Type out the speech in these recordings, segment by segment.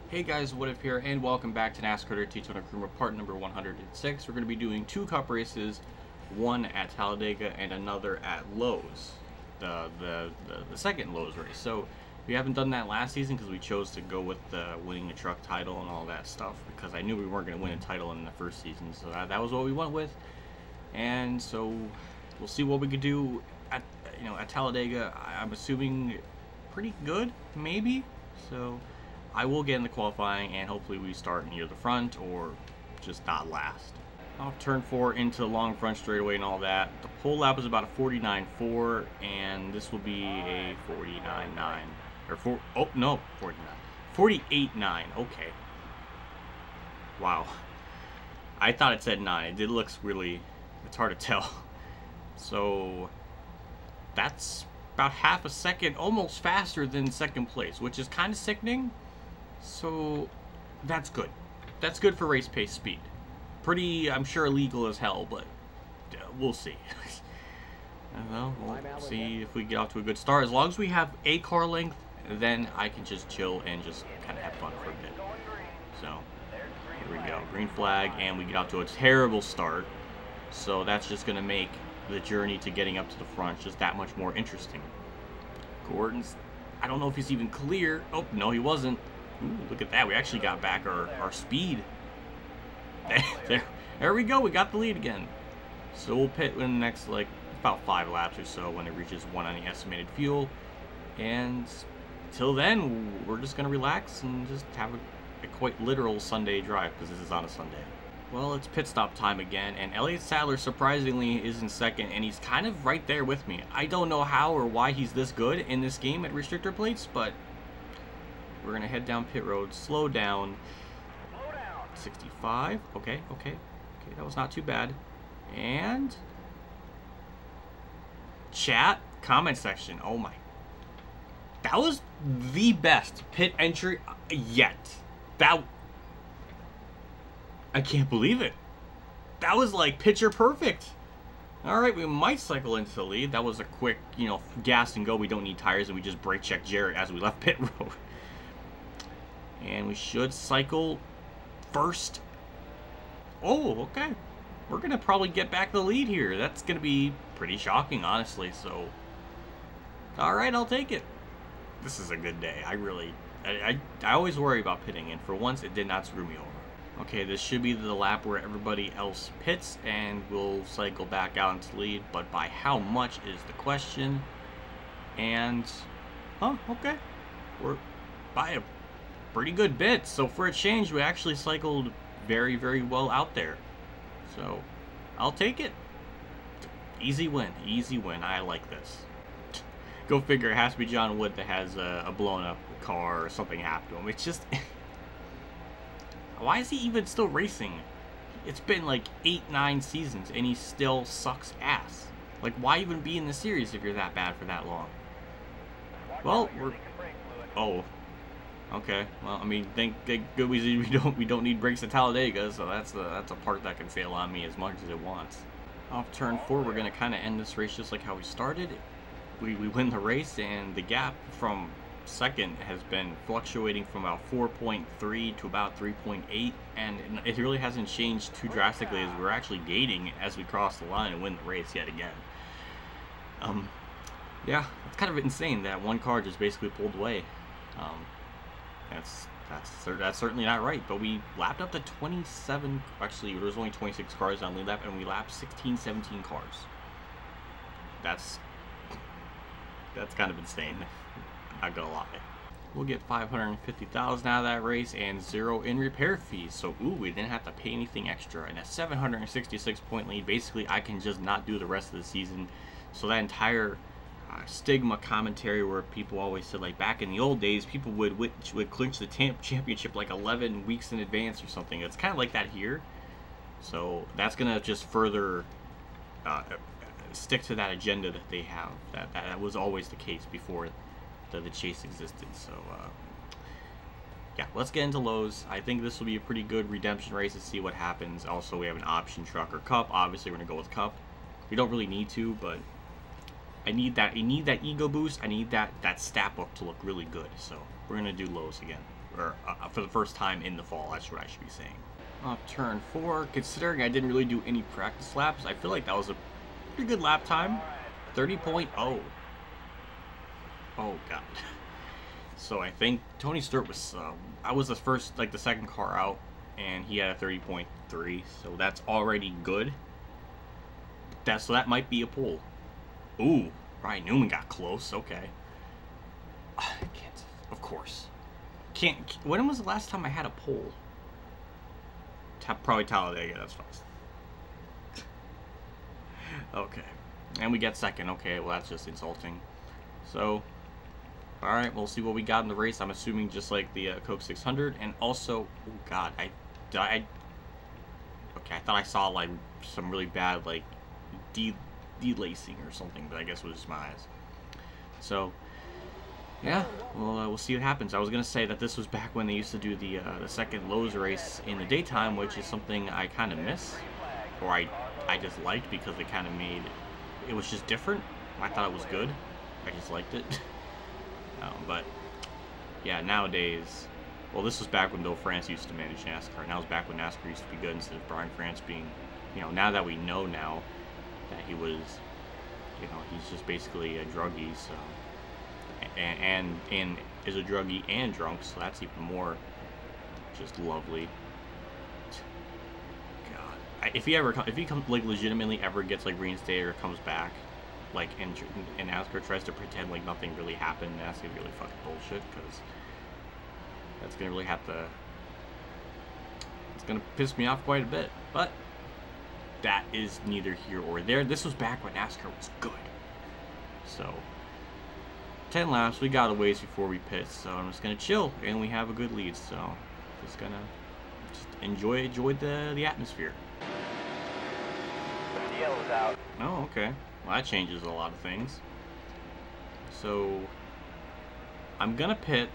Hey guys, What If here, and welcome back to NASCAR Daytona Creamer part number 106. We're going to be doing two cup races, one at Hadzega and another at Lowe's, the second Lowe's race. So we haven't done that last season because we chose to go with winning the truck title and all that stuff because I knew we weren't going to win a title in the first season. So that was what we went with, and so we'll see what we could do at Talladega. I'm assuming pretty good, maybe. So I will get in the qualifying, and hopefully we start near the front or just not last. Off turn 4 into the long front straightaway and all that. The pole lap is about a 49.4, and this will be a 49.9. Or 48.9. Okay. Wow. I thought it said 9. It looks really, it's hard to tell. So that's about half a second, almost faster than second place, which is kind of sickening. So that's good. That's good for race pace speed. Pretty, I'm sure, illegal as hell, but we'll see. Well, we'll see if we get off to a good start. As long as we have a car length, then I can just chill and just kind of have fun for a bit. So here we go, green flag, and we get off to a terrible start. So that's just going to make the journey to getting up to the front just that much more interesting. Gordon's, I don't know if he's even clear. Oh, no, he wasn't. Ooh, look at that. We actually got back our speed. There we go. We got the lead again. So we'll pit in the next, like, about 5 laps or so when it reaches 1 on the estimated fuel. And till then, we're just going to relax and just have a quite literal Sunday drive because this is on a Sunday. Well, it's pit stop time again, and Elliott Sadler surprisingly is in second, and he's kind of right there with me. I don't know how or why he's this good in this game at restrictor plates, but we're going to head down pit road, slow down, 65, okay, that was not too bad. And chat, comment section, oh my, that was the best pit entry yet. I can't believe it. That was like picture perfect. Alright, we might cycle into the lead. That was a quick, gas and go. We don't need tires, and we just brake checked Jarrett as we left pit road. And we should cycle first. Oh, okay. We're going to probably get back the lead here. That's going to be pretty shocking, honestly. So, alright, I'll take it. This is a good day. I always worry about pitting, and for once, it did not screw me over. Okay, this should be the lap where everybody else pits, and we'll cycle back out into the lead, but by how much is the question. And, okay, we're by a pretty good bit. So for a change, we actually cycled very, very well out there. So I'll take it. Easy win, I like this. Go figure, it has to be John Wood that has a blown up car or something happened to him. It's just... Why is he even still racing? It's been like 8-9 seasons and he still sucks ass. Like, why even be in the series if you're that bad for that long? Well, we're... Oh. Okay. Well, I mean, thank good we don't need brakes at Talladega, so that's a part that can fail on me as much as it wants. Off turn 4, we're gonna kind of end this race just like how we started. We win the race, and the gap from second has been fluctuating from about 4.3 to about 3.8, and it really hasn't changed too drastically as we're actually gating as we cross the line and win the race yet again. Yeah, it's kind of insane that one car just basically pulled away. That's certainly not right, but we lapped up to 27, actually there was only 26 cars on lead lap, and we lapped 17 cars. That's kind of insane. Not gonna lie. We'll get 550,000 out of that race and 0 in repair fees. So, ooh, we didn't have to pay anything extra. And a 766 point lead. Basically, I can just not do the rest of the season. So that entire stigma commentary where people always said, like, back in the old days, people would clinch the championship like 11 weeks in advance or something. It's kind of like that here. So that's gonna just further stick to that agenda that they have. That was always the case before the chase existed. So yeah, let's get into Lowe's. I think this will be a pretty good redemption race to see what happens. Also, we have an option truck or cup. Obviously we're gonna go with cup. We don't really need to, but I need that ego boost. I need that stat book to look really good. So we're gonna do Lowe's again. or for the first time in the fall. That's what I should be saying. Off turn 4, considering I didn't really do any practice laps, I feel like that was a pretty good lap time. 30.0. Oh god. So I think Tony Stewart was, I was the first, like the second car out, and he had a 30.3, so that's already good. So that might be a pole. Ooh, Ryan Newman got close, okay. Can't, of course. When was the last time I had a pole? Probably Talladega, that's fast. Okay. And we get second, okay, well that's just insulting. So, alright, we'll see what we got in the race. I'm assuming just like the Coke 600, and also, oh god, okay, I thought I saw like some really bad like delacing or something, but I guess it was just my eyes. So, yeah, well, we'll see what happens. I was gonna say that this was back when they used to do the second Lowe's race in the daytime, which is something I kind of miss, or I just liked because it kind of made it was just different. I thought it was good. I just liked it. But yeah, nowadays, well, this was back when Bill France used to manage NASCAR, and that was back when NASCAR used to be good instead of Brian France being, you know, now that we know now that he was, you know, he's just basically a druggie, so, and is a druggie and drunk, so that's even more just lovely. God, if he like legitimately ever gets like reinstated or comes back, like and NASCAR tries to pretend like nothing really happened, that's gonna be really fucking bullshit, because that's gonna really have to, it's gonna piss me off quite a bit. But that is neither here or there. This was back when NASCAR was good. So 10 laps, we got a ways before we pit, so I'm just gonna chill, and we have a good lead, so just gonna enjoy the atmosphere. The yellow's out. Oh, okay. Well, that changes a lot of things. So I'm gonna pit,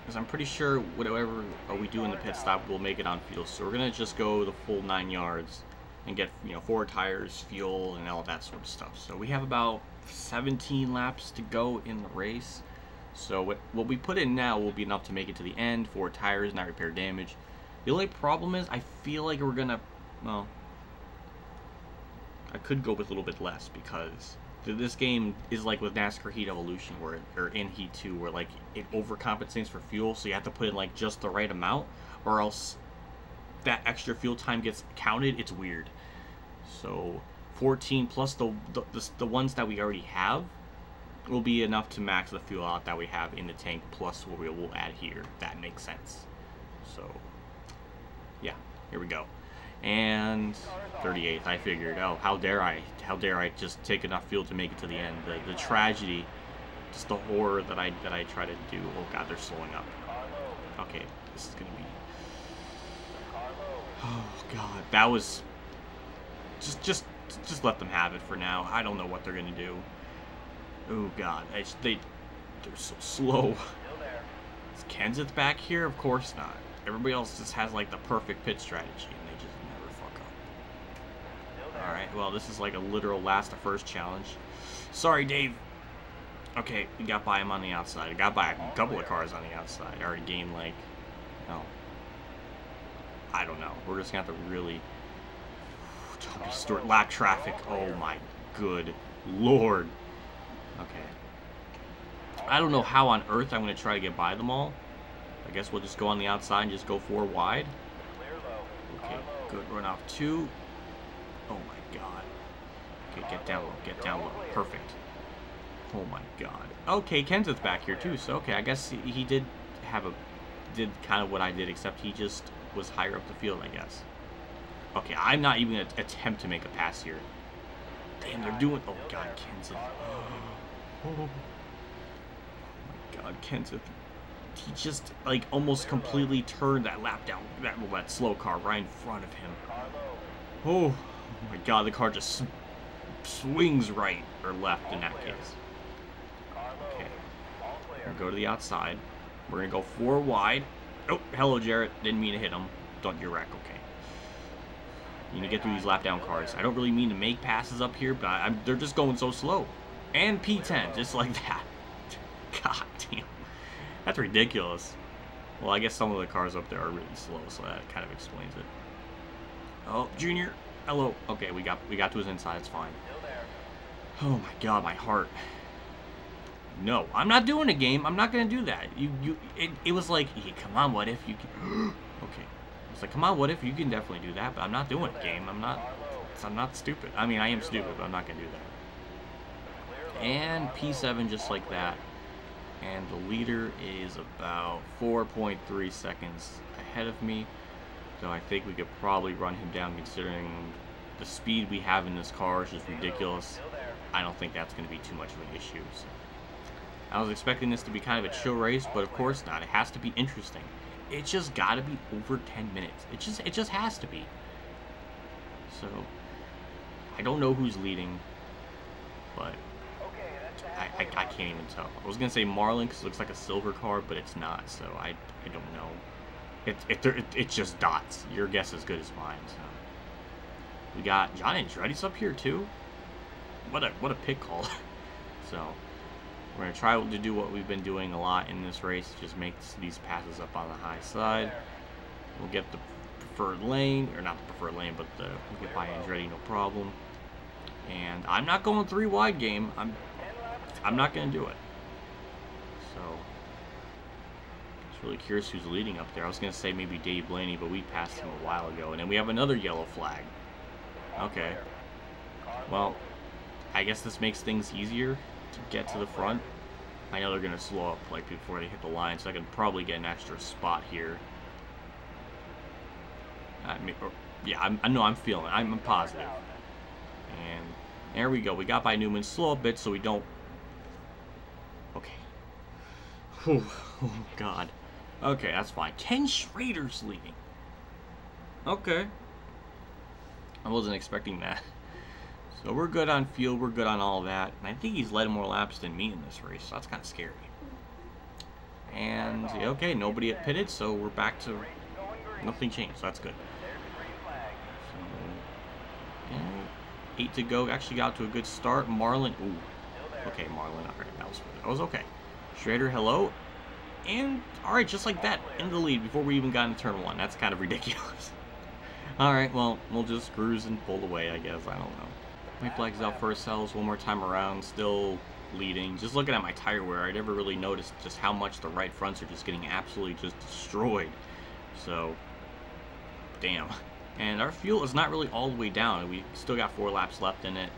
because I'm pretty sure whatever we do in the pit stop, we'll make it on fuel. So we're gonna just go the full 9 yards and get, you know, 4 tires, fuel, and all that sort of stuff. So we have about 17 laps to go in the race. So what we put in now will be enough to make it to the end. 4 tires, not repair damage. The only problem is I feel like we're gonna, well, I could go with a little bit less, because this game is like with NASCAR Heat Evolution, or in Heat 2, where like it overcompensates for fuel, so you have to put in like just the right amount, or else that extra fuel time gets counted. It's weird. So 14 plus the ones that we already have will be enough to max the fuel out that we have in the tank, plus what we will add here. That makes sense. So yeah, here we go. And 38th, I figured, oh, how dare I just take enough fuel to make it to the end. The tragedy, just the horror that I try to do. Oh god, they're slowing up. Okay, this is gonna be, oh god, that was just let them have it for now. I don't know what they're gonna do. Oh god, they're so slow. Is Kenseth back here? Of course not. Everybody else just has like the perfect pit strategy, and they just never fuck up. Alright, well, this is like a literal last to first challenge. Sorry, Dave. Okay, we got by him on the outside. I got by a couple of cars on the outside. I already gained like, no, I don't know. We're just gonna have to really, Tony Stewart lap traffic. Oh my good lord. Okay. I don't know how on earth I'm gonna try to get by them all. I guess we'll just go on the outside and just go 4 wide. Okay, good. Run off 2. Oh my god. Okay, get down low. Get down low. Perfect. Oh my god. Okay, Kenseth's back here too, so okay, I guess he did kind of what I did, except he just was higher up the field, I guess. Okay, I'm not even gonna attempt to make a pass here. Damn, they're doing, oh god, Kenseth. Oh my god, Kenseth. He just like almost completely turned that lap down, that slow car right in front of him. Oh my god, the car just swings right or left in that case. Okay, we're gonna go to the outside. We're gonna go 4 wide. Oh, hello Jarrett, didn't mean to hit him. Don't you wreck, okay. You need to get through these lap down cars. I don't really mean to make passes up here, but they're just going so slow. And P10, just like that. God damn. That's ridiculous. Well, I guess some of the cars up there are really slow, so that kind of explains it. Oh, Junior, hello. Okay, we got to his inside. It's fine. Oh my God, my heart. No, I'm not doing a game. I'm not gonna do that. It was like, hey, come on, what if you can? Okay, it's like, come on, what if you can definitely do that? But I'm not doing a game. I'm not stupid. I mean, I am stupid, but I'm not gonna do that. And P7 just like that. And the leader is about 4.3 seconds ahead of me. So I think we could probably run him down considering the speed we have in this car is just ridiculous. I don't think that's going to be too much of an issue. So I was expecting this to be kind of a chill race, but of course not. It has to be interesting. It's just got to be over 10 minutes. It just has to be. So I don't know who's leading, but I can't even tell. I was gonna say Marlin because it looks like a silver car, but it's not. So I don't know. It's just dots. Your guess is as good as mine. So we got John Andretti's up here too. What a pick call. So we're gonna try to do what we've been doing a lot in this race. Just make these passes up on the high side. We'll get the preferred lane, or not the preferred lane, but we'll get by Andretti no problem. And I'm not going 3 wide game. I'm not going to do it. So, just really curious who's leading up there. I was going to say maybe Dave Blaney, but we passed him a while ago. And then we have another yellow flag. Okay. Well, I guess this makes things easier to get to the front. I know they're going to slow up like before they hit the line, so I can probably get an extra spot here. I'm feeling it. I'm positive. And there we go. We got by Newman. Slow a bit so we don't... Okay. Whew. Oh, God. Okay, that's fine. Ken Schrader's leading. Okay. I wasn't expecting that. So we're good on field. We're good on all that. And I think he's led more laps than me in this race. So that's kind of scary. And, okay, nobody had pitted, so we're back to... Nothing changed, so that's good. So, yeah, 8 to go. Actually got to a good start. Marlin. Ooh. Okay, Marlin. Alright, that was okay. Schrader, hello. And, alright, just like that, in the lead before we even got into turn 1. That's kind of ridiculous. Alright, well, we'll just cruise and pull away, I guess. I don't know. My flag's out for ourselves one more time around. Still leading. Just looking at my tire wear, I never really noticed just how much the right fronts are just getting absolutely just destroyed. So, damn. And our fuel is not really all the way down. We still got 4 laps left in it.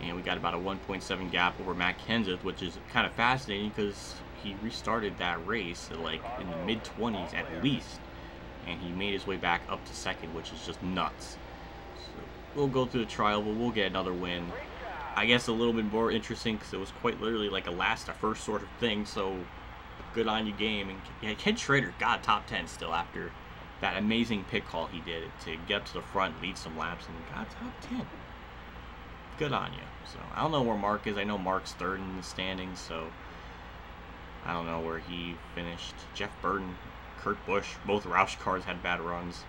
And we got about a 1.7 gap over Mack, which is kind of fascinating because he restarted that race at like in the mid-20s at least. And he made his way back up to second, which is just nuts. So we'll go through the trial, but we'll get another win. I guess a little bit more interesting because it was quite literally like a first sort of thing. So good on you, game. And yeah, Ken Schrader got top 10 still after that amazing pit call he did to get up to the front, lead some laps, and got top 10. Good on you. So I don't know where Mark is. I know Mark's 3rd in the standings, so I don't know where he finished. Jeff Burton, Kurt Busch, both Roush cars had bad runs.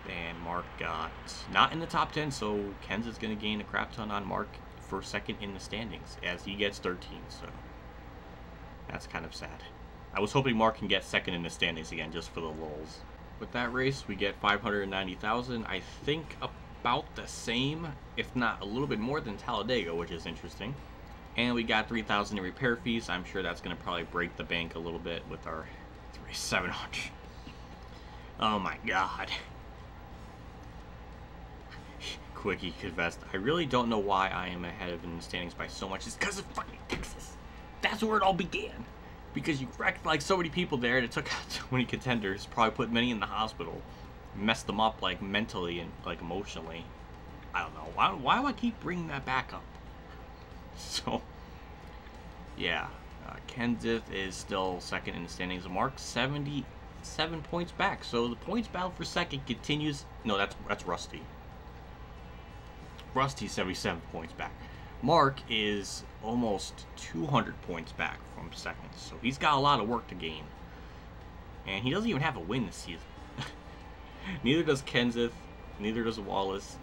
And Mark got not in the top 10, so Ken's is going to gain a crap ton on Mark for 2nd in the standings as he gets 13, so that's kind of sad. I was hoping Mark can get 2nd in the standings again just for the lulz. With that race, we get 590,000. I think about the same, if not a little bit more than Talladega, which is interesting. And we got 3,000 in repair fees. I'm sure that's going to probably break the bank a little bit with our 700. Oh my God. Quickie confessed, I really don't know why I am ahead of in the standings by so much. It's because of fucking Texas. That's where it all began. Because you wrecked like so many people there and it took out so many contenders, probably put many in the hospital, messed them up like mentally and like emotionally. I don't know. Why do I keep bringing that back up? So, yeah. Kenseth is still 2nd in the standings. Mark 77 points back. So the points battle for 2nd continues. No, that's Rusty. Rusty's 77 points back. Mark is almost 200 points back from 2nd, so he's got a lot of work to gain. And he doesn't even have a win this season. Neither does Kenseth, neither does Wallace.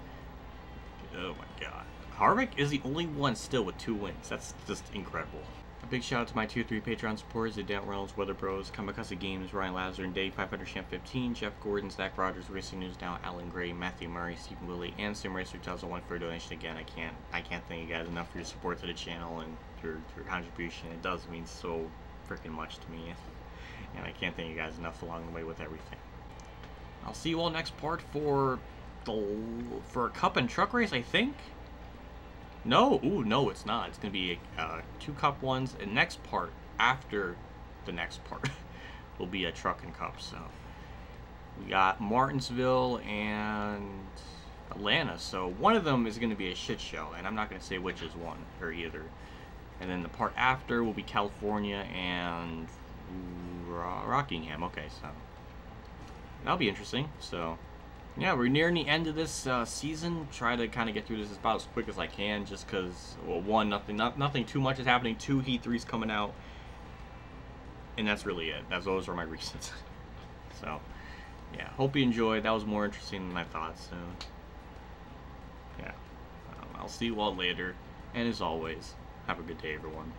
Oh my God. Harvick is the only one still with 2 wins. That's just incredible. A big shout out to my tier 3 Patreon supporters: the Reynolds, Weather Bros, KamikazeGames, Ronnie Lazzarine, Day 500 Champ 15, Jeff Gordon, Zach Rogers, Racing News Now, Alan Gray, Matthew Murray, Stephen Willey, and SimRacer 2001 for a donation. Again, I can't thank you guys enough for your support to the channel and your contribution. It does mean so freaking much to me, and I can't thank you guys enough along the way with everything. I'll see you all next part for a cup and truck race, I think. No, ooh, no, it's not. It's gonna be 2 cup ones, and next part after the next part will be a truck and cup. So we got Martinsville and Atlanta. So one of them is gonna be a shit show, and I'm not gonna say which is one or either. And then the part after will be California and Rockingham. Okay, so that'll be interesting. So yeah, we're nearing the end of this season. Try to kind of get through this about as quick as I can, just because, well, one, nothing too much is happening. 2, Heat 3's coming out, and that's really it. Those are my reasons. So yeah, hope you enjoyed. That was more interesting than I thought. So yeah, I'll see you all later, and as always, have a good day, everyone.